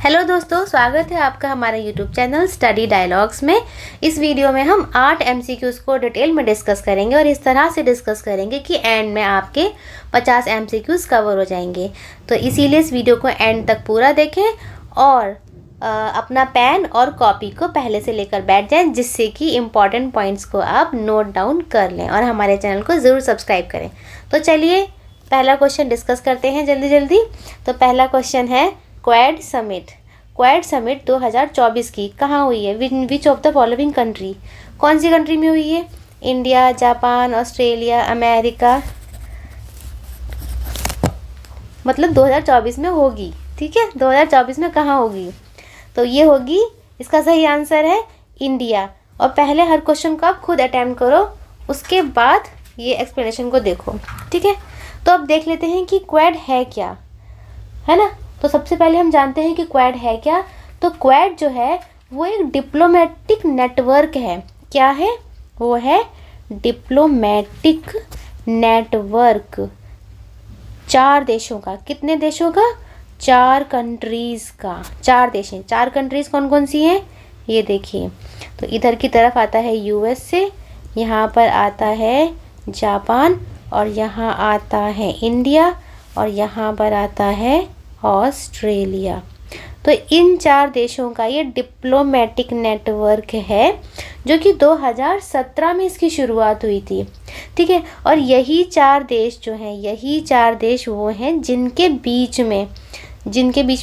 Hello दोस्तों, स्वागत है आपका हमारे यूट्यूब चैनल स्टडी डायलॉग्स में। इस वीडियो में हम 8 MCQs को डिटेल में डिस्कस करेंगे और इस तरह से डिस्कस करेंगे कि एंड में आपके 50 MCQs कवर हो जाएंगे। तो इसीलिए इस वीडियो को एंड तक पूरा देखें और अपना पेन और कॉपी को पहले से लेकर बैठ जाएं, जिससे कि इम्पॉर्टेंट पॉइंट्स को आप नोट डाउन कर लें और हमारे चैनल को ज़रूर सब्सक्राइब करें। तो चलिए पहला क्वेश्चन डिस्कस करते हैं जल्दी जल्दी। तो पहला क्वेश्चन है क्वाड समिट 2024 की कहाँ हुई है? Which of the following country, कौन सी कंट्री में हुई है? India, Japan, Australia, America. मतलब 2024 में होगी, ठीक है। 2024 में कहाँ होगी? तो ये होगी, इसका सही आंसर है इंडिया। और पहले हर क्वेश्चन को आप खुद अटेम्प्ट करो, उसके बाद ये एक्सप्लेनेशन को देखो, ठीक है। तो अब देख लेते हैं कि क्वाड है क्या, है ना। तो सबसे पहले हम जानते हैं कि क्वाड है क्या। तो क्वाड जो है वो एक डिप्लोमेटिक नेटवर्क है। क्या है? वो है डिप्लोमेटिक नेटवर्क 4 देशों का। कितने देशों का? 4 कंट्रीज़ का। 4 देश हैं। 4 कंट्रीज़ कौन कौन सी हैं? ये देखिए, तो इधर की तरफ आता है USA, यहाँ पर आता है जापान, और यहाँ आता है इंडिया, और यहाँ पर आता है ऑस्ट्रेलिया। तो इन 4 देशों का ये डिप्लोमेटिक नेटवर्क है, जो कि 2017 में इसकी शुरुआत हुई थी, ठीक है। और यही 4 देश जो हैं, यही 4 देश वो हैं जिनके बीच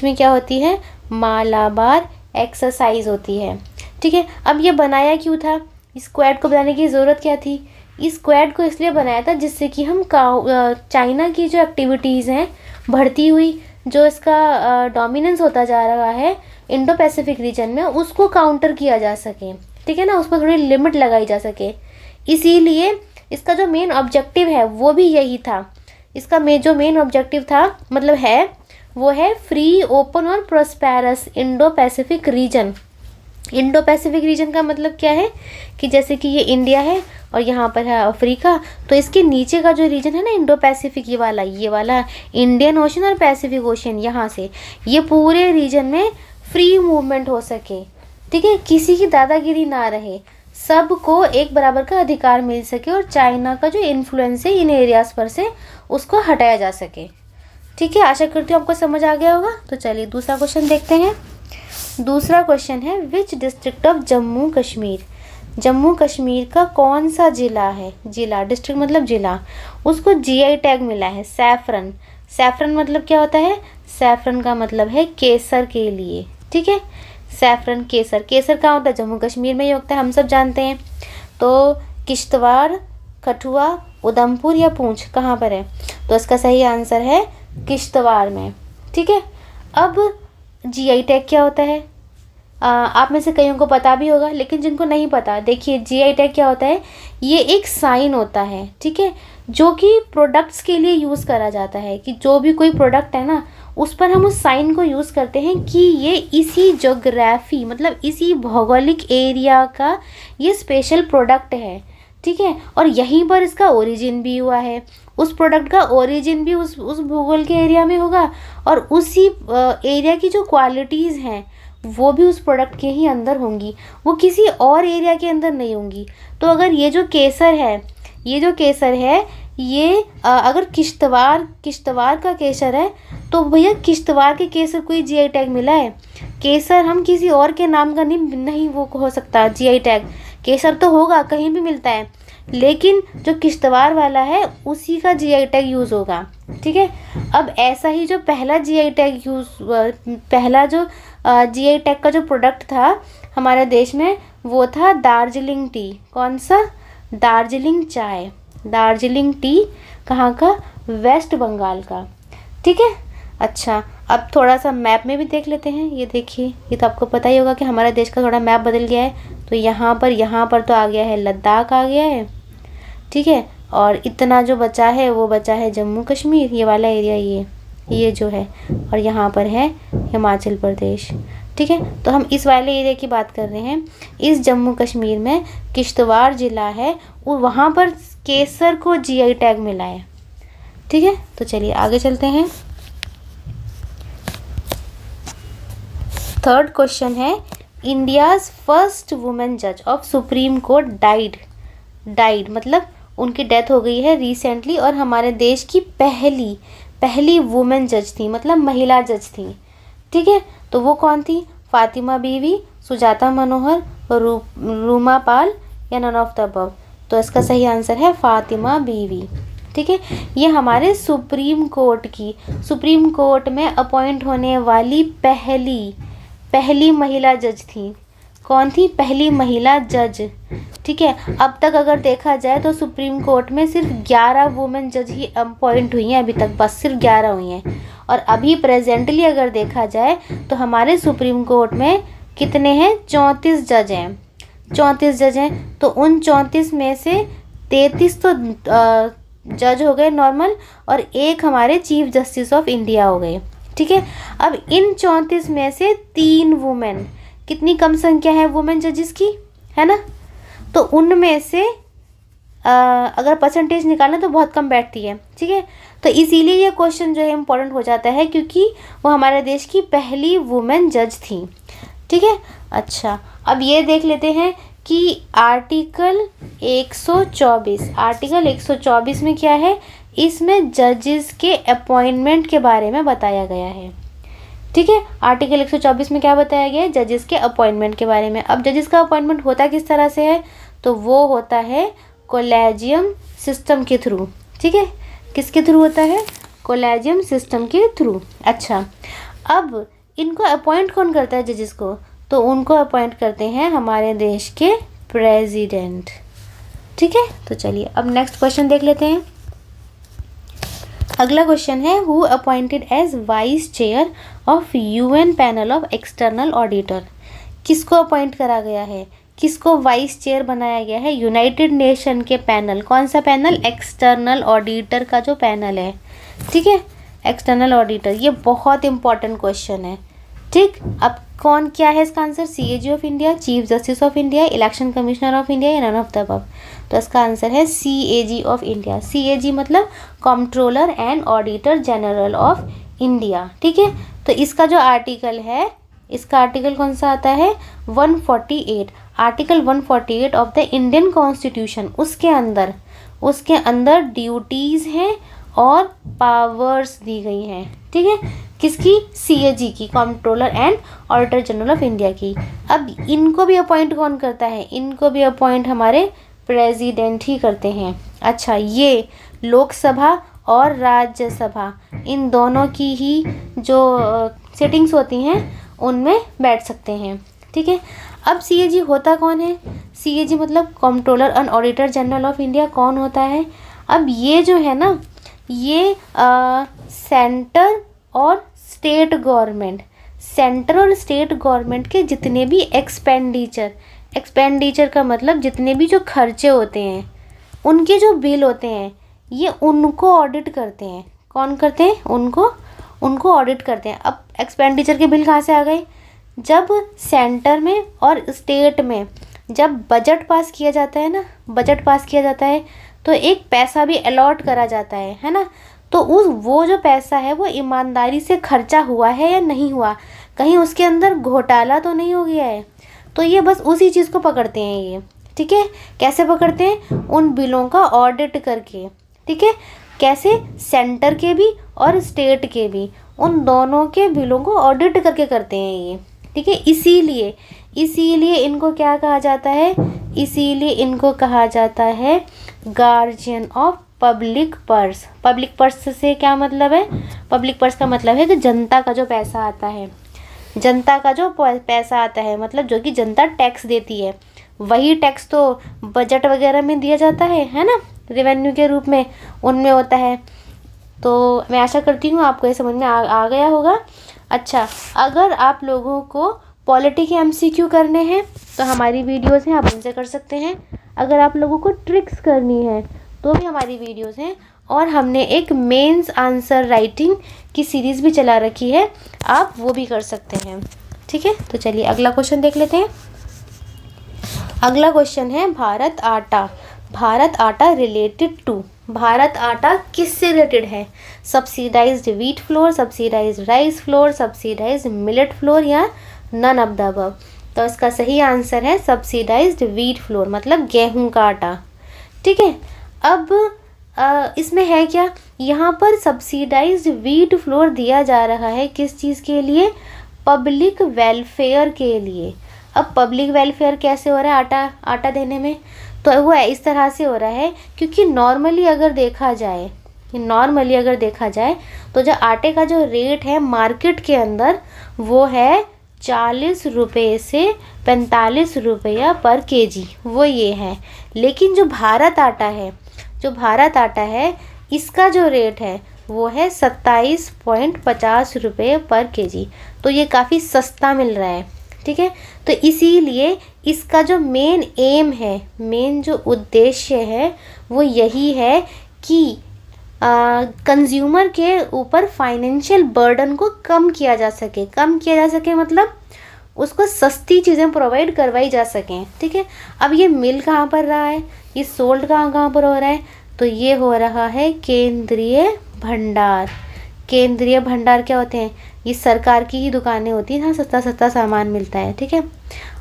में क्या होती है? मालाबार एक्सरसाइज होती है, ठीक है। अब ये बनाया क्यों था? इस क्वाड को बनाने की ज़रूरत क्या थी? इस क्वाड को इसलिए बनाया था जिससे कि हम चाइना की जो एक्टिविटीज़ हैं बढ़ती हुई, जो इसका डोमिनेंस होता जा रहा है इंडो पैसिफिक रीजन में, उसको काउंटर किया जा सके, ठीक है ना। उस पर थोड़ी लिमिट लगाई जा सके। इसीलिए इसका जो मेन ऑब्जेक्टिव है वो भी यही था। इसका जो मेन ऑब्जेक्टिव था मतलब है, वो है फ्री, ओपन और prosperous Indo Pacific region. Indo Pacific region का मतलब क्या है कि जैसे कि ये इंडिया है और यहाँ पर है अफ्रीका, तो इसके नीचे का जो रीजन है ना इंडो पैसिफिक, ये वाला इंडियन ओशन और पैसिफिक ओशन, यहाँ से ये पूरे रीजन में फ्री मूवमेंट हो सके, ठीक है। किसी की दादागिरी ना रहे, सबको एक बराबर का अधिकार मिल सके और चाइना का जो इन्फ्लुएंस है इन एरियाज पर से उसको हटाया जा सके, ठीक है। आशा करती हूँ आपको समझ आ गया होगा। तो चलिए दूसरा क्वेश्चन देखते हैं। दूसरा क्वेश्चन है which district of Jammu Kashmir का कौन सा जिला है? जिला, डिस्ट्रिक्ट मतलब जिला, उसको GI टैग मिला है सैफरन मतलब क्या होता है? सैफरन का मतलब है केसर के लिए, ठीक है। सैफरन, केसर कहाँ होता है? जम्मू कश्मीर में ही होता है, हम सब जानते हैं। तो किश्तवाड़, कठुआ, उधमपुर या पूंछ कहाँ पर है? तो इसका सही आंसर है किश्तवाड़ में, ठीक है। अब GI टैग क्या होता है? आप में से कईयों को पता भी होगा, लेकिन जिनको नहीं पता, देखिए GI टैग क्या होता है? ये एक साइन होता है, ठीक है, जो कि प्रोडक्ट्स के लिए यूज़ करा जाता है। कि जो भी कोई प्रोडक्ट है ना, उस पर हम उस साइन को यूज़ करते हैं कि ये इसी ज्योग्राफी मतलब इसी भौगोलिक एरिया का ये स्पेशल प्रोडक्ट है, ठीक है। और यहीं पर इसका ओरिजिन भी हुआ है। उस प्रोडक्ट का ओरिजिन भी उस भूगोल के एरिया में होगा, और उसी एरिया की जो क्वालिटीज़ हैं वो भी उस प्रोडक्ट के ही अंदर होंगी, वो किसी और एरिया के अंदर नहीं होंगी। तो अगर ये जो केसर है ये अगर किश्तवाड़ का केसर है, तो भैया किश्तवाड़ के केसर को ही GI टैग मिला है। केसर हम किसी और के नाम का नहीं वो हो सकता GI टैग। केसर तो होगा, कहीं भी मिलता है, लेकिन जो किश्तवाड़ वाला है उसी का GI टैग यूज़ होगा, ठीक है। अब ऐसा ही जो पहला GI टैग का जो प्रोडक्ट था हमारे देश में, वो था दार्जिलिंग टी। कौन सा? दार्जिलिंग चाय, दार्जिलिंग टी कहाँ का? वेस्ट बंगाल का, ठीक है। अच्छा, अब थोड़ा सा मैप में भी देख लेते हैं। ये देखिए, ये तो आपको पता ही होगा कि हमारे देश का थोड़ा मैप बदल गया है। तो यहाँ पर तो आ गया है, लद्दाख आ गया है, ठीक है। और इतना जो बचा है वो बचा है जम्मू कश्मीर, ये वाला एरिया, ये जो है, और यहाँ पर है हिमाचल प्रदेश, ठीक है। तो हम इस वाले एरिया की बात कर रहे हैं। इस जम्मू कश्मीर में किश्तवाड़ ज़िला है, वहाँ पर केसर को GI टैग मिला है, ठीक है। तो चलिए आगे चलते हैं। थर्ड क्वेश्चन है, इंडियाज़ फर्स्ट वुमेन जज ऑफ सुप्रीम कोर्ट डाइड मतलब उनकी डेथ हो गई है रिसेंटली, और हमारे देश की पहली वुमेन जज थी, मतलब महिला जज थी। ठीक है, तो वो कौन थी? फातिमा बीवी, सुजाता मनोहर, रूमा पाल या नन ऑफ द अबव? तो इसका सही आंसर है फातिमा बीवी। ठीक है, ये हमारे सुप्रीम कोर्ट में अपॉइंट होने वाली पहली महिला जज थी। कौन थी? पहली महिला जज। ठीक है, अब तक अगर देखा जाए तो सुप्रीम कोर्ट में सिर्फ 11 वुमेन जज ही अपॉइंट हुई हैं अभी तक, बस सिर्फ 11 हुई हैं। और अभी प्रेजेंटली अगर देखा जाए तो हमारे सुप्रीम कोर्ट में कितने हैं? 34 जज हैं। 34 जज हैं, तो उन 34 में से 33 तो जज हो गए नॉर्मल, और एक हमारे चीफ जस्टिस ऑफ इंडिया हो गए। ठीक है, अब इन 34 में से 3 वुमेन, कितनी कम संख्या है वुमेन जजेस की, है ना? तो उनमें से अगर परसेंटेज निकालें तो बहुत कम बैठती है। ठीक है, तो इसीलिए ये क्वेश्चन जो है इम्पोर्टेंट हो जाता है, क्योंकि वो हमारे देश की पहली वुमेन जज थी। ठीक है, अच्छा अब ये देख लेते हैं कि आर्टिकल 124 में क्या है? इसमें जजेस के अपॉइंटमेंट के बारे में बताया गया है। ठीक है, आर्टिकल 124 में क्या बताया गया है? जजेस के अपॉइंटमेंट के बारे में। अब जजेस का अपॉइंटमेंट होता किस तरह से है? तो वो होता है कोलेजियम सिस्टम के थ्रू। ठीक है, किसके थ्रू होता है? कोलेजियम सिस्टम के थ्रू। अच्छा, अब इनको अपॉइंट कौन करता है जजेस को? तो उनको अपॉइंट करते हैं हमारे देश के प्रेसिडेंट। ठीक है, तो चलिए अब नेक्स्ट क्वेश्चन देख लेते हैं। अगला क्वेश्चन है, who appointed as vice chair of UN panel of external auditor? किसको अपॉइंट करा गया है? किसको वाइस चेयर बनाया गया है यूनाइटेड नेशन के पैनल? कौन सा पैनल? एक्सटर्नल ऑडिटर का जो पैनल है। ठीक है, एक्सटर्नल ऑडिटर, ये बहुत इंपॉर्टेंट क्वेश्चन है। ठीक, अब कौन क्या है इसका answer? CAG of India, chief justice of India, election commissioner of India या नन ऑफ द अबव? तो इसका आंसर है CAG ऑफ इंडिया। CAG मतलब controller and auditor general of India. ठीक है, तो इसका जो आर्टिकल है, इसका आर्टिकल कौन सा आता है? 148। Article 148 of the Indian constitution, उसके अंदर ड्यूटीज़ हैं और पावर्स दी गई हैं। ठीक है, किसकी? CAG की, controller and auditor general of India की। अब इनको भी अपॉइंट कौन करता है? इनको भी अपॉइंट हमारे प्रेसिडेंट ही करते हैं। अच्छा, ये लोकसभा और राज्यसभा, इन दोनों की ही जो सिटिंग्स होती हैं उनमें बैठ सकते हैं। ठीक है, अब CAG होता कौन है? CAG मतलब controller and auditor general of India कौन होता है? अब ये जो है ना, ये सेंटर और स्टेट गवर्नमेंट के जितने भी एक्सपेंडिचर का मतलब जितने भी जो खर्चे होते हैं, उनके जो बिल होते हैं, ये उनको ऑडिट करते हैं। कौन करते हैं? उनको ऑडिट करते हैं। अब एक्सपेंडिचर के बिल कहाँ से आ गए? जब सेंटर में और स्टेट में जब बजट पास किया जाता है तो एक पैसा भी अलॉट करा जाता है ना? तो वो जो पैसा है वो ईमानदारी से खर्चा हुआ है या नहीं हुआ, कहीं उसके अंदर घोटाला तो नहीं हो गया है। तो ये बस उसी चीज़ को पकड़ते हैं ये। ठीक है, कैसे पकड़ते हैं? उन बिलों का ऑडिट करके। ठीक है, कैसे? सेंटर के भी और स्टेट के भी, उन दोनों के बिलों को ऑडिट करके करते हैं ये। ठीक है, इसीलिए इनको क्या कहा जाता है? इसीलिए इनको कहा जाता है guardian of public purse. Public purse से क्या मतलब है? पब्लिक पर्स का मतलब है कि जनता का जो पैसा आता है, मतलब जो कि जनता टैक्स देती है, वही टैक्स तो बजट वगैरह में दिया जाता है ना, रेवेन्यू के रूप में उनमें होता है। तो मैं आशा करती हूँ आपको ये समझ में आ गया होगा। अच्छा, अगर आप लोगों को पॉलिटी के MCQ करने हैं तो हमारी वीडियोस हैं, आप उनसे कर सकते हैं। अगर आप लोगों को ट्रिक्स करनी है तो भी हमारी वीडियोस हैं, और हमने एक मेंस आंसर राइटिंग की सीरीज़ भी चला रखी है, आप वो भी कर सकते हैं। ठीक है, तो चलिए अगला क्वेश्चन देख लेते हैं। अगला क्वेश्चन है, भारत आटा रिलेटेड टू। भारत आटा किससे रिलेटेड है? Subsidised wheat flour, subsidised rice flour, subsidised millet floor या नन ऑफ द अबव। तो इसका सही आंसर है सब्सिडाइज्ड व्हीट फ्लोर, मतलब गेहूं का आटा। ठीक है, अब इसमें है क्या, यहाँ पर सब्सिडाइज्ड व्हीट फ्लोर दिया जा रहा है किस चीज़ के लिए, पब्लिक वेलफेयर के लिए। अब पब्लिक वेलफेयर कैसे हो रहा है आटा देने में, तो वो इस तरह से हो रहा है क्योंकि नॉर्मली अगर देखा जाए तो जो आटे का जो रेट है मार्केट के अंदर वो है 40 रुपये से 45 रुपया पर केजी, वो ये है। लेकिन जो भारत आटा है इसका जो रेट है वो है 27.50 रुपये पर केजी, तो ये काफ़ी सस्ता मिल रहा है। ठीक है, तो इसीलिए इसका जो मेन एम है, मेन जो उद्देश्य है वो यही है कि कंज्यूमर के ऊपर फाइनेंशियल बर्डन को कम किया जा सके, मतलब उसको सस्ती चीज़ें प्रोवाइड करवाई जा सकें। ठीक है, अब ये मिल कहाँ पर रहा है, ये सोल्ड कहाँ पर हो रहा है, तो ये हो रहा है केंद्रीय भंडार। केंद्रीय भंडार क्या होते हैं, ये सरकार की ही दुकानें होती हैं जहाँ सस्ता सामान मिलता है। ठीक है,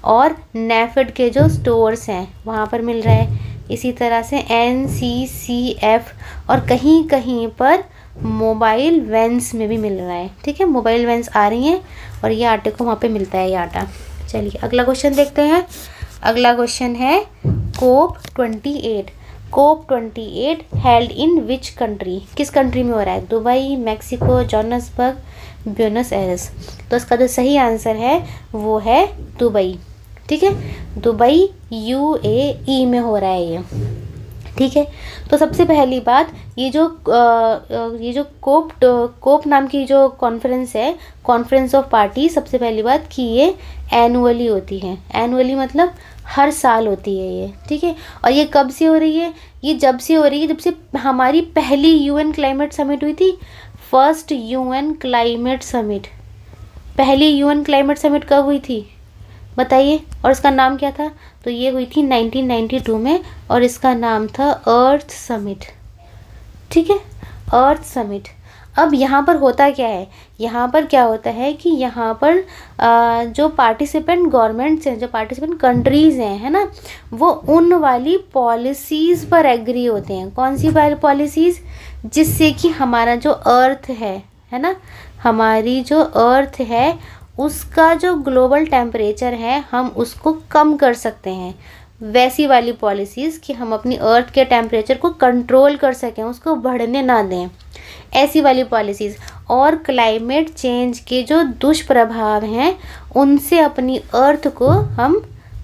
और नेफेड के जो स्टोर्स हैं वहाँ पर मिल रहा है। इसी तरह से NCCF और कहीं कहीं पर मोबाइल वैन्स में भी मिल रहा है। ठीक है, मोबाइल वैन्स आ रही हैं और ये आटे को वहाँ पे मिलता है ये आटा। चलिए अगला क्वेश्चन देखते हैं। अगला क्वेश्चन है COP28 held in which country, किस कंट्री में हो रहा है, Dubai, Mexico, Johannesburg, Buenos Aires. तो इसका जो सही आंसर है वो है दुबई। ठीक है, दुबई UAE में हो रहा है ये। ठीक है, तो सबसे पहली बात ये जो कोप नाम की जो कॉन्फ्रेंस है, कॉन्फ्रेंस ऑफ पार्टी, सबसे पहली बात कि ये एनुअली होती है। एनुअली मतलब हर साल होती है ये। ठीक है, और ये कब से हो रही है, ये जब से हमारी पहली UN क्लाइमेट समिट हुई थी, फर्स्ट UN क्लाइमेट समिट। पहली UN क्लाइमेट समिट कब हुई थी बताइए, और इसका नाम क्या था, तो ये हुई थी 1992 में और इसका नाम था अर्थ समिट। ठीक है, अर्थ समिट। अब यहाँ पर होता क्या है, यहाँ पर क्या होता है कि यहाँ पर जो पार्टिसिपेंट गवर्नमेंट्स हैं, जो पार्टिसिपेंट कंट्रीज़ हैं, है ना, वो उन वाली पॉलिसीज़ पर एग्री होते हैं। कौन सी पॉलिसीज़, जिससे कि हमारा जो अर्थ है ना, हमारी जो अर्थ है उसका जो ग्लोबल टेम्परेचर है हम उसको कम कर सकते हैं। वैसी वाली पॉलिसीज़ कि हम अपनी अर्थ के टेम्परेचर को कंट्रोल कर सकें, उसको बढ़ने ना दें, ऐसी वाली पॉलिसीज़। और क्लाइमेट चेंज के जो दुष्प्रभाव हैं उनसे अपनी अर्थ को हम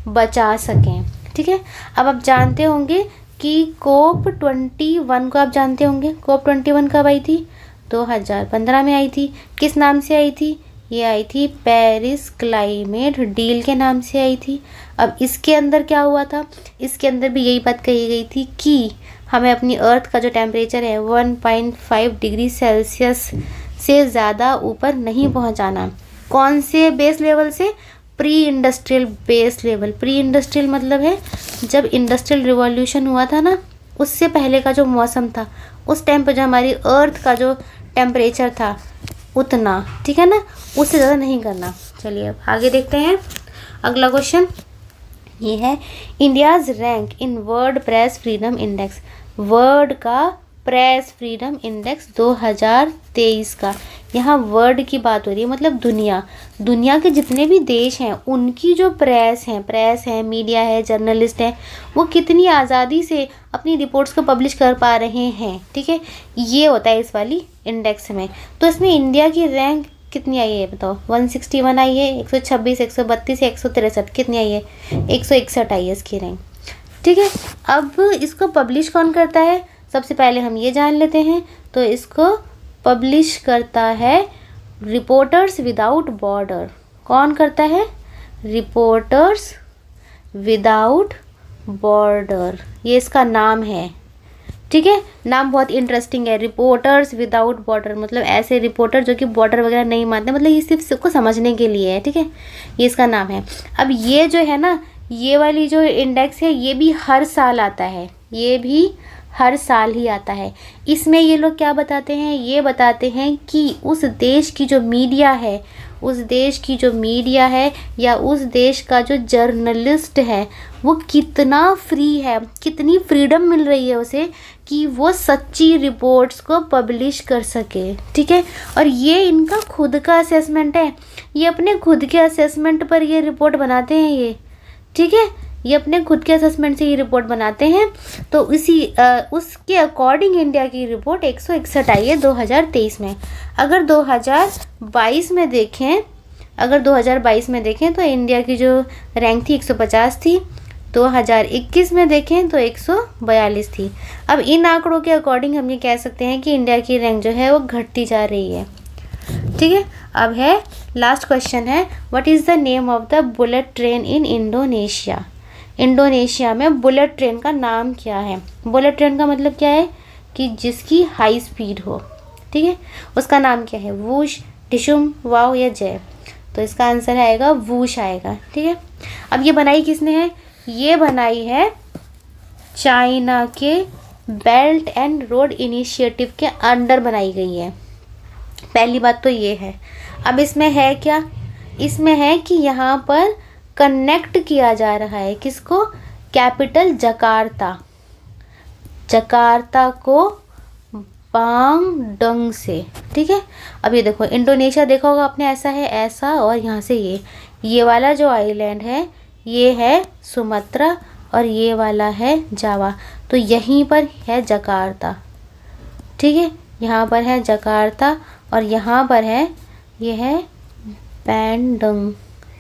बचा सकें। ठीक है, अब आप जानते होंगे कि COP21 को आप जानते होंगे। COP21 कब आई थी, 2015 में आई थी। किस नाम से आई थी, ये आई थी पेरिस क्लाइमेट डील के नाम से आई थी। अब इसके अंदर क्या हुआ था, इसके अंदर भी यही बात कही गई थी कि हमें अपनी अर्थ का जो टेम्परेचर है 1.5 डिग्री सेल्सियस से ज़्यादा ऊपर नहीं पहुंचाना। कौन से बेस लेवल से, pre industrial base level. Pre industrial मतलब है जब इंडस्ट्रियल रिवॉल्यूशन हुआ था ना, उससे पहले का जो मौसम था, उस टाइम पर जो हमारी अर्थ का जो टेम्परेचर था उतना, ठीक है ना, उससे ज़्यादा नहीं करना। चलिए अब आगे देखते हैं। अगला क्वेश्चन ये है, India's rank in world press freedom index. World का प्रेस फ्रीडम इंडेक्स 2023 का, यहाँ वर्ल्ड की बात हो रही है, मतलब दुनिया के जितने भी देश हैं उनकी जो प्रेस है, मीडिया है, जर्नलिस्ट हैं, वो कितनी आज़ादी से अपनी रिपोर्ट्स को पब्लिश कर पा रहे हैं। ठीक है, ये होता है इस वाली इंडेक्स में। तो इसमें इंडिया की रैंक कितनी आई है बताओ, 161 आई है, 126, 132 या 163, कितनी आई है, 161 आई है इसकी रैंक। ठीक है, अब इसको पब्लिश कौन करता है, सबसे पहले हम ये जान लेते हैं। तो इसको पब्लिश करता है रिपोर्टर्स विदाउट बॉर्डर। कौन करता है, रिपोर्टर्स विदाउट बॉर्डर, ये इसका नाम है। ठीक है, नाम बहुत इंटरेस्टिंग है, रिपोर्टर्स विदाउट बॉर्डर, मतलब ऐसे रिपोर्टर जो कि बॉर्डर वगैरह नहीं मानते, मतलब ये सिर्फ सबको समझने के लिए है। ठीक है, ये इसका नाम है। अब ये जो है ना, ये वाली जो इंडेक्स है ये भी हर साल आता है, ये भी हर साल ही आता है। इसमें ये लोग क्या बताते हैं, ये बताते हैं कि उस देश की जो मीडिया है उस देश की जो मीडिया है या उस देश का जो जर्नलिस्ट है वो कितना फ्री है, कितनी फ्रीडम मिल रही है उसे कि वो सच्ची रिपोर्ट्स को पब्लिश कर सके। ठीक है, और ये इनका खुद का असेसमेंट है, ये अपने खुद के असेसमेंट पर ये रिपोर्ट बनाते हैं ये। ठीक है, ये अपने खुद के असेसमेंट से ये रिपोर्ट बनाते हैं। तो उसके अकॉर्डिंग इंडिया की रिपोर्ट 161 आई है 2023 में। अगर 2022 में देखें तो इंडिया की जो रैंक थी 150 थी, 2021 में देखें तो 142 थी। अब इन आंकड़ों के अकॉर्डिंग हम ये कह सकते हैं कि इंडिया की रैंक जो है वो घटती जा रही है। ठीक है, अब है लास्ट क्वेश्चन है, what is the name of the bullet train in Indonesia. Indonesia में बुलेट ट्रेन का नाम क्या है। बुलेट ट्रेन का मतलब क्या है कि जिसकी हाई स्पीड हो। ठीक है, उसका नाम क्या है, वूश, डिशुम, वाओ या जय। तो इसका आंसर आएगा वूश आएगा। ठीक है, अब ये बनाई किसने है, ये बनाई है चाइना के बेल्ट एंड रोड इनिशिएटिव के अंडर बनाई गई है। पहली बात तो ये है। अब इसमें है क्या, इसमें है कि यहाँ पर कनेक्ट किया जा रहा है किसको, कैपिटल जकार्ता को बांगडंग से। ठीक है, अब ये देखो इंडोनेशिया देखा होगा आपने, ऐसा है ऐसा, और यहाँ से ये वाला जो आइलैंड है ये है सुमात्रा और ये वाला है जावा। तो यहीं पर है जकार्ता। ठीक है, यहाँ पर है जकार्ता और यहाँ पर है ये है बैंडंग।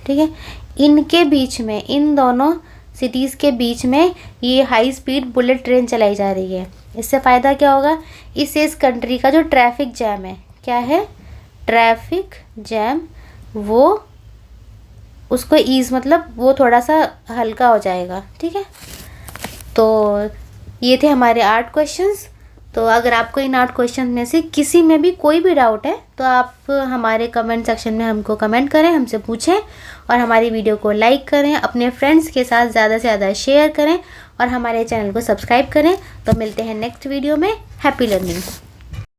ठीक है, इनके बीच में, इन दोनों सिटीज़ के बीच में ये हाई स्पीड बुलेट ट्रेन चलाई जा रही है। इससे फ़ायदा क्या होगा, इससे इस कंट्री का जो ट्रैफिक जैम है, क्या है ट्रैफिक जैम, वो उसको ईज़ मतलब वो थोड़ा सा हल्का हो जाएगा। ठीक है, तो ये थे हमारे 8 क्वेश्चंस। तो अगर आपको इन 8 क्वेश्चन में से किसी में भी कोई भी डाउट है तो आप हमारे कमेंट सेक्शन में हमको कमेंट करें, हमसे पूछें और हमारी वीडियो को लाइक करें, अपने फ्रेंड्स के साथ ज़्यादा से ज़्यादा शेयर करें और हमारे चैनल को सब्सक्राइब करें। तो मिलते हैं नेक्स्ट वीडियो में। Happy learning.